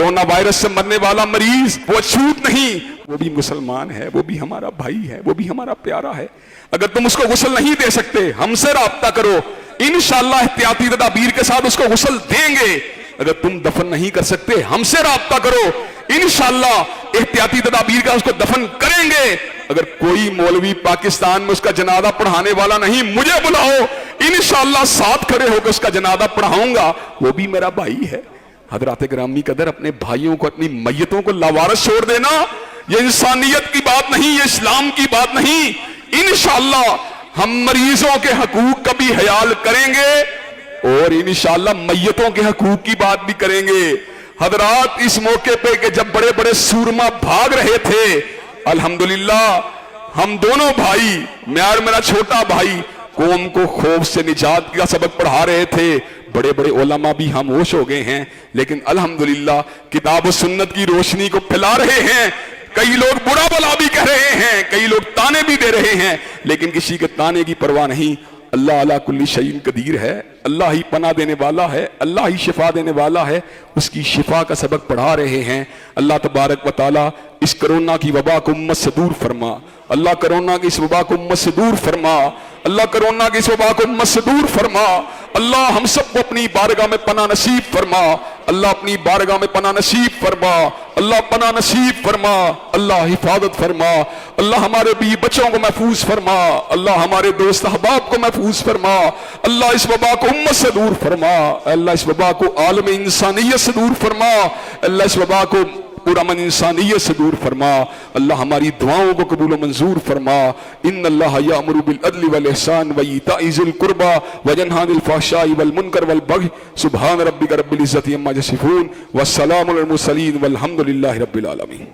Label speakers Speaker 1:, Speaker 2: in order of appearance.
Speaker 1: Corona virus से मरने वाला मरीज वो अछूत नहीं, वो भी मुसलमान है, वो भी हमारा भाई है, वो भी हमारा प्यारा है। अगर तुम उसको गुस्ल नहीं दे सकते, हमसे राब्ता करो, इंशाअल्लाह एहतियाती तदाबीर के साथ उसको गुस्ल देंगे। अगर तुम दफन नहीं कर सकते, हमसे राब्ता करो, इंशाअल्लाह एहतियाती तदाबीर का उसको दफन करेंगे। अगर कोई मौलवी पाकिस्तान में उसका जनाजा पढ़ाने वाला नहीं, मुझे बुलाओ, इंशाअल्लाह साथ खड़े होकर उसका जनाजा पढ़ाऊंगा, वो भी मेरा भाई है। हजरात ग्रामी कदर, अपने भाइयों को, अपनी मैयतों को लावारिस छोड़ देना, ये इंसानियत की बात नहीं, ये इस्लाम की बात नहीं। इंशाअल्लाह हम मरीजों के हकूक का भी ख्याल करेंगे और इंशाअल्लाह मैयतों के हकूक की बात भी करेंगे। हजरात, इस मौके पे कि जब बड़े बड़े सूरमा भाग रहे थे, अल्हम्दुलिल्लाह हम दोनों भाई, मैं और मेरा छोटा भाई, कौम को खौफ से निजात का सबक पढ़ा रहे थे। बड़े बड़े उलमा भी खामोश हो गए हैं, लेकिन अल्हम्दुलिल्लाह किताब और सुन्नत की रोशनी को फैला रहे हैं। कई लोग बुरा भला भी कह रहे हैं, कई लोग ताने भी दे रहे हैं, लेकिन किसी के ताने की परवाह नहीं। अल्लाह अला कुल्ली शैइन कदीर है, अल्लाह ही पनाह देने वाला है, अल्लाह ही शिफा देने वाला है। उसकी शिफा का सबक पढ़ा रहे हैं। अल्लाह तबारक व तआला इस कोरोना की वबा को उम्मत से दूर फरमा। अल्लाह कोरोना की इस वबा को उम्मत से दूर फरमा। अल्लाह कोरोना की इस वबा को उम्मत से दूर फरमा। अल्लाह हम सबको अपनी बारगाह में पनाह नसीब फरमा। अल्लाह अपनी बारगाह में पनाह नसीब फरमा। अल्लाह पनाह नसीब फरमा। अल्लाह हिफाजत फरमा। अल्लाह हमारे भी बच्चों को महफूज फरमा। अल्लाह हमारे दोस्त अहबाब को महफूज फरमा। अल्लाह इस वबा को उम्मत से दूर फरमा। अल्लाह इस वबा को आलम इंसानियत से दूर फरमा। अल्लाह इस वबा को पूरा मन इंसानियत से दूर फरमा। अल्लाह हमारी दुआओं को कबूल मंजूर फरमा। इन्नल्लाह यामुरु बिल अदलि वल इहसान व ईताइ ज़िल कुर्बा व यनहा अनिल फ़हशाइ वल मुनकर वल बग़य। सुब्हान रब्बिका रब्बिल इज़्ज़ति अम्मा यसिफून व सलामुन अलल मुरसलीन वल्हम्दुलिल्लाहि रब्बिल आलमीन।